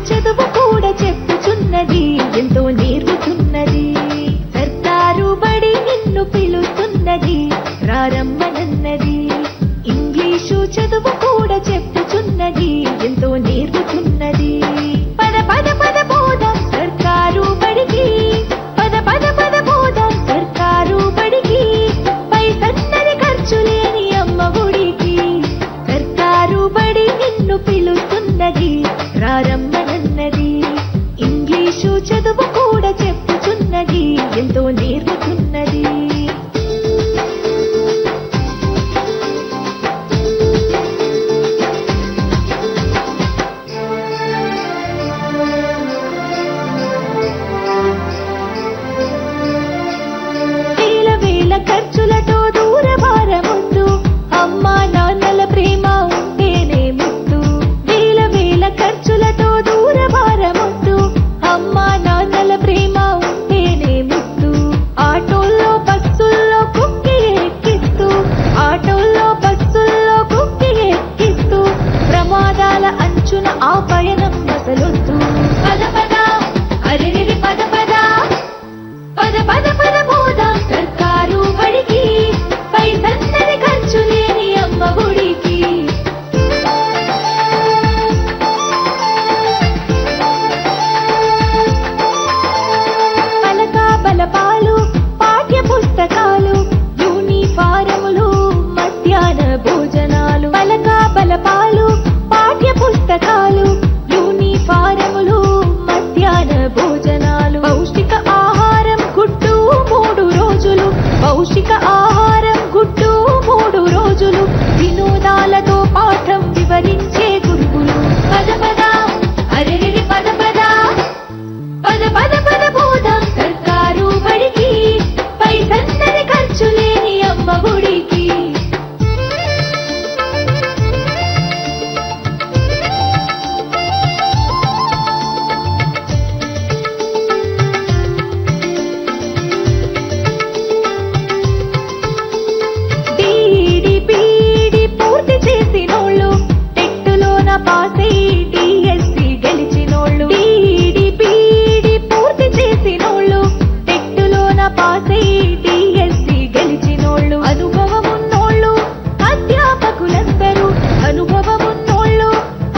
చదువు కూడా చెప్పుచున్నది, ఎంతో నేర్పుతున్నది. సర్కారు బడి నిన్ను పిలుస్తున్నది, రారమ్మనన్నది. ఇంగ్లీషు చదువు కూడా చెప్పుచున్నది, ఎంతో నేర్పుతున్నది. పద పద పద పోదాం సర్కారు బడికి, పద పద పద పోదాం సర్కారు బడికి. పైసన్నది ఖర్చు లేని అమ్మ గుడికి. సర్కారు బడి నిన్ను పిలుస్తున్నది, రారమ్మనన్నది. ఇంగ్లీషు చదువు కూడా చెప్పుచున్నది, ఎంతో నేర్పుతున్నది. ఖర్చులతో దూరభారముద్దు, అమ్మా నాన్నల ప్రేమ ఉంటేనే ముద్దు. వేల వేల ఖర్చులతో దూరభారముద్దు, అమ్మా నాన్నల ప్రేమ ఉంటేనే ముద్దు. ఆటోల్లో బస్సుల్లో కుక్కి ఎక్కిస్తూ, ఆటోల్లో బస్సుల్లో కుక్కి ఎక్కిస్తూ, ప్రమాదాల అంచున ఆ పయనం అసలొద్దు. పద పద అరెరి పద పద, పద పద పద పోదాం సర్కారు బడికి. పైసన్నది ఖర్చు లేని అమ్మ గుడికి. పలక బలపాలు, పాఠ్య పుస్తకాలు, యూనిఫారములు, మధ్యాహ్న భోజనాలు. పలక బలపాలు, పాఠ్య పుస్తకాలు, యూనిఫారములు, మధ్యాహ్న భోజనాలు. పౌష్టిక ఆహారం గుడ్డు 3 రోజులు, పౌష్టిక ఆహారం గుడ్డు 3 రోజులు. వినోదాలతో పాఠం వివరించే గురువులు. పద పద అరెరి పద పద, పద పద పద పోదాం సర్కారు బడికి. పైసన్నది ఖర్చు లేని అమ్మ గుడికి. పాసై డిఎస్సి గెలిచినోళ్ళు, డిడిపిడి పూర్తి చేసినోళ్ళు, టెట్టులోన పాసై డిఎస్సి గెలిచినోళ్ళు. అనుభవమున్నోళ్ళు అధ్యాపకులందరూ, అనుభవమున్నోళ్ళు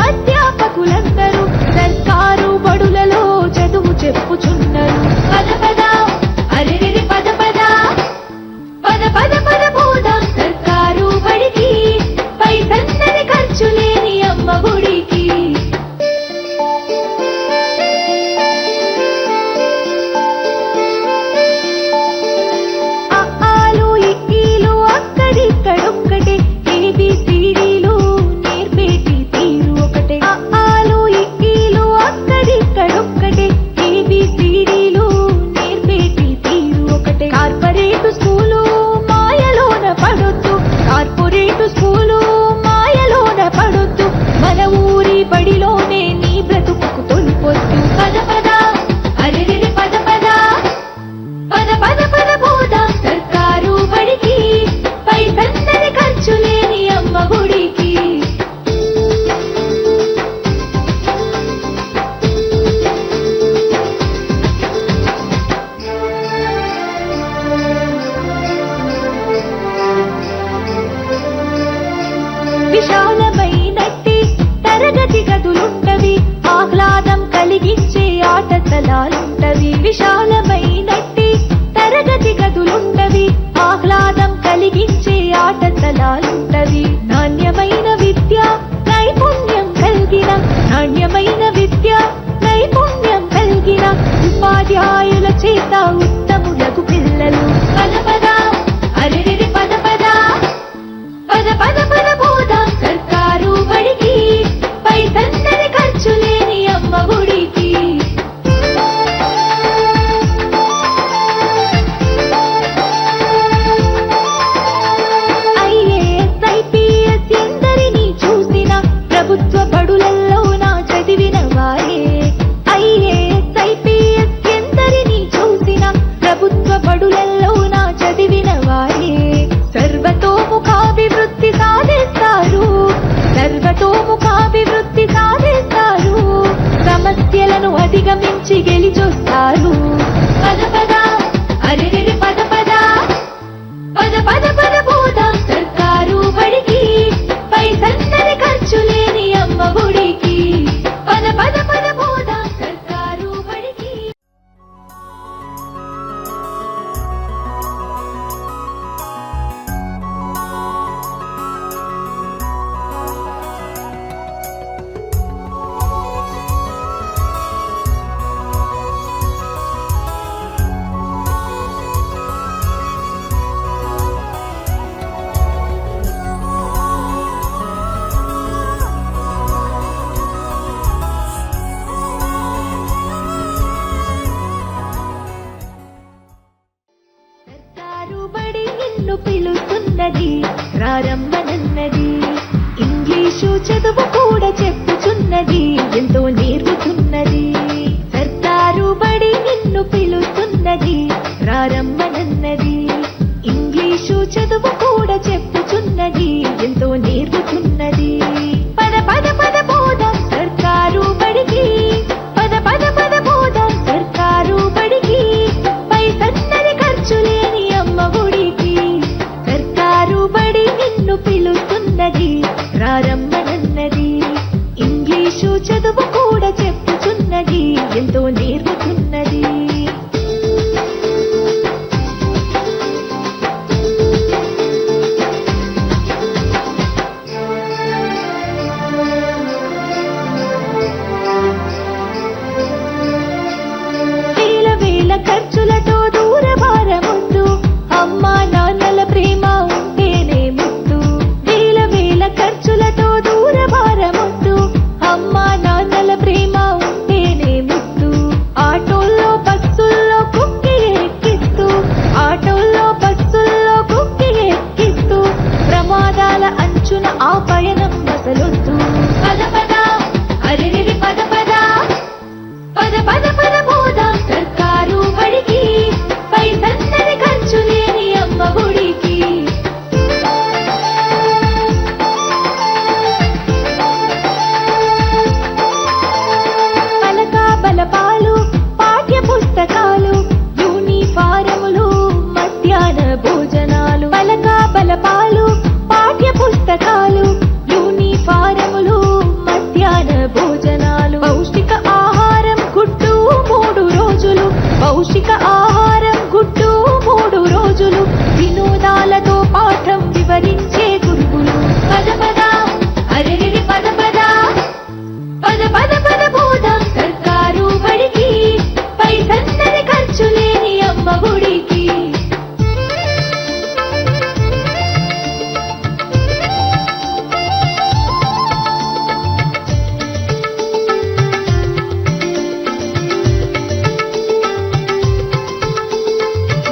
అధ్యాపకులందరూ సర్కారు బడులలో చదువు చెప్పుచున్నారు. పద పద అరెరి పద పద, పద పద పద పోదాం సర్కారు బడికి. పైసన్నది ఖర్చు లేని అమ్మ గుడికి. అఆలు ఇక్కీలు అక్కడిక్కడొక్కటే, ఏబిసిడీలు నేర్పేటి తీరు ఒకటే. అఆలు ఇక్కీలు అక్కడిక్కడొక్కటే, ఏబిసిడీలు నేర్పేటి తీరు ఒకటే. కార్పొరేటు స్కూలు మాయలోన పడొద్దు, కార్పొరేటు స్కూలు మాయలోన పడొద్దు. మన ఊరి బడిలోనే నీ బ్రతుకు తొలిపొద్దు. పద పద అరెరి పద పద, పద పద పద పోదాం సర్కారు బడికి. పైసన్నది ఖర్చు లేని అమ్మ గుడికి. విశాలమైనట్టి తరగతి గదులుంటవి, ఆహ్లాదం కలిగించే ఆటతలాలుంటవి. విశాలమైనట్టి తరగతి గదులుంటవి, ఆహ్లాదం కలిగించే ఆటతలాలుంటవి. నాణ్యమైన విద్య నైపుణ్యం కలిగిన, నాణ్యమైన విద్య నైపుణ్యం కలిగిన ఉపాధ్యాయుల చేత ఉత్తములకు పిల్లలు. పద పద అరెరి పద పద, పద పద పద పోదాం సర్కారు బడికి. పైసన్నది ఖర్చు లేని అమ్మ గుడికి. ఐఏఎస్ ఐపీఎస్ ఎందరినీ చూసిన, ప్రభుత్వ బడులలో నా చదివిన వారే. ఐఏఎస్ ఐపీఎస్ ఎందరినీ చూసిన, ప్రభుత్వ బడులలో నా చదివిన వారే. సర్వతోముఖాభివృద్ధి సాధిస్తా సవాళ్లను అధిగమించి గెలిచొస్తారు. పద పద అరెరెరె పద పద పద పద పద పోదాం సర్కారు బడికి, పైసందరి ఖర్చు లేని అమ్మ గుడికి. పద పద పద పోదాం సర్కారు బడికి. సర్కారు బడి నిన్ను పిలుస్తున్నది, ప్రారంభనన్నది. ఇంగ్లీషు చదువు కూడా చెప్పుచున్నది, ఎంతో నేర్పుతున్నది. సర్కారు బడి నిన్ను పిలుస్తున్నది, ప్రారంభనన్నది. ఇంగ్లీషు చదువు కూడా చెప్పుచున్నది, ఎంతో నేర్పుతున్నది. పద పద పద పోదాం సర్కారు బడికి, పద పద పద పోదాం సర్కారు బడికి, పైసన్నరి ఖర్చు లేని అమ్మ గుడికి. సర్కారు బడి నిన్ను పిలుస్తున్నది, ప్రారంభనన్నది. ఇంగ్లీషు చదువు కూడా చెప్పుచున్నది, ఎంతో నేర్పుతున్నది. వేల వేల ఖర్చులతో దూరభారముందు, అమ్మా నాన్నల ప్రేమ ఉంటేనే ముద్దు. వేల వేల ఖర్చులతో దూరభారముందు, అమ్మా నాన్నల ప్రేమ ఉంటేనే ముద్దు. ఆటోల్లో బస్సుల్లో కుక్కి ఎక్కిస్తూ, ఆటోల్లో బస్సుల్లో కుక్కి ఎక్కిస్తూ, ప్రమాదాల అంచున ఆ పయనం అసలొద్దు. పద పద అరెరెరి పద పద పద పద పద పోదాం సర్కారు బడికి, పైసన్నరి ఖర్చు లేని అమ్మ గుడికి. పలక బలపాలు, పాఠ్య పుస్తకాలు, యూనిఫారములు, మధ్యాహ్న భోజనాలు. పలక బలపాలు, పాఠ్య పుస్తకాలు, యూనిఫారములు, మధ్యాహ్న భోజనాలు. పౌష్టిక ఆహారం గుడ్డు 3 రోజులు, పౌష్టిక ఆహారం గుడ్డు 3 రోజులు. వినోదాలతో పాఠం వివరించే గురువులు. పద పద అరెరెరి పద పద పద పద పద పోదాం సర్కారు బడికి, పైసన్నరి ఖర్చు లేని అమ్మ గుడికి.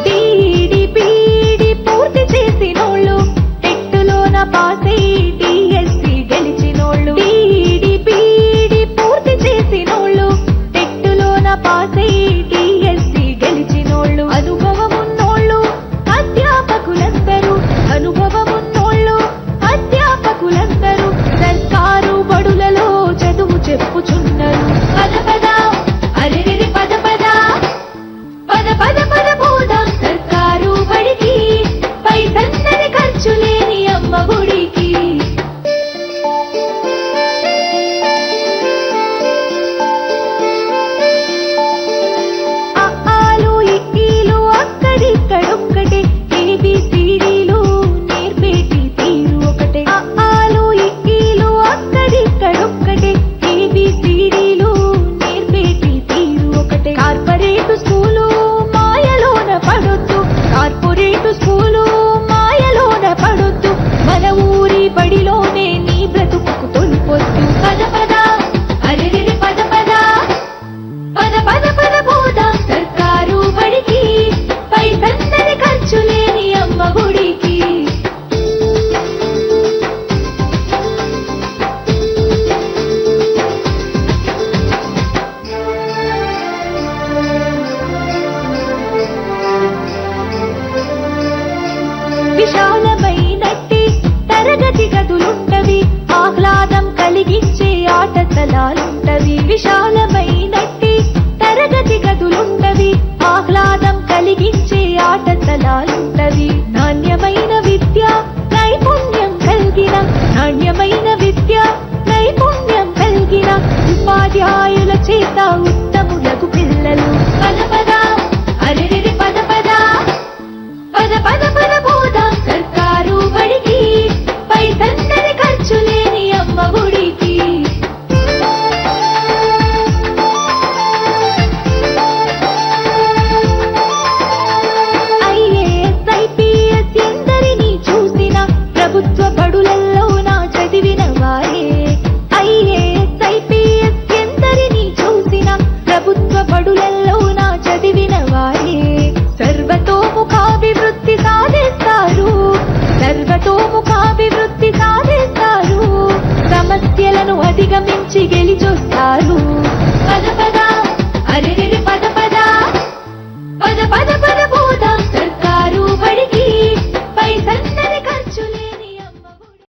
డీడీ పీడీ పూర్తి చేసినోళ్ళు, టెట్టులోన పాసై డిఎస్సి గెలిచినోళ్ళు. డీడీ పీడీ పూర్తి చేసినోళ్ళు, టెట్టులోన పాసై డిఎస్సి గెలిచినోళ్ళు. అనుభవమున్నోళ్ళు అధ్యాపకులందరూ, అనుభవమున్నోళ్ళు అధ్యాపకులందరూ సర్కారు బడులలో చదువు చెప్పుచున్నారు. పద పద అరెరెరి పద పద పద పద పద పోదాం సర్కారు బడికి, పైసన్నరి ఖర్చు లేని అమ్మ గుడికి. అఆలు ఇక్కీలు అక్కడిక్కడొక్కటే, ఏబిసిడీలు నేర్పేటి తీరు ఒకటే. అఆలు ఇక్కీలు అక్కడిక్కడొక్కటే, ఏబిసిడీలు నేర్పేటి తీరు ఒకటే. కార్పొరేటు స్కూలు మాయలోన పడొద్దు, కార్పొరేటు స్కూలు మాయలోన పడొద్దు. మన ఊరి బడిలోనే నీ బ్రతుకు తొలిపొద్దు. పద పద అరెరెరి పద పద పద పద పద పోదాం సర్కారు బడికి, పైసన్నరి ఖర్చు లేని అమ్మ గుడికి. విశాలమైనట్టి తరగతి గదులుంటవి, ఆహ్లాదం కలిగించే ఆట స్థలాలుంటవి. విశాలమైనట్టి ఉపాధ్యాయుల చేత ఉత్తములకు పిల్లలు పద పద అరెరెరి పద పద పద పద పద పోదాం సర్కారు బడికి పైసన్నది ఖర్చు లేని అమ్మ ఒడికి ఐఏఎస్ ఐపీఎస్ ఎందరినీ చూసిన ప్రభుత్వ బడులలో నా చదివిన వారే ఐఏఎస్ ఐపీఎస్ ఎందరినీ చూసిన ప్రభుత్వ బడులలో నా చదివిన వారే సర్వతోముఖాభివృద్ధి సాధిస్తారు సర్వతోముఖాభివృద్ధి సాధిస్తారు సమస్యలను అధిగమించి గెలిచొస్తారు పద పద అరెరెరి పద పద పద పద పద పోదాం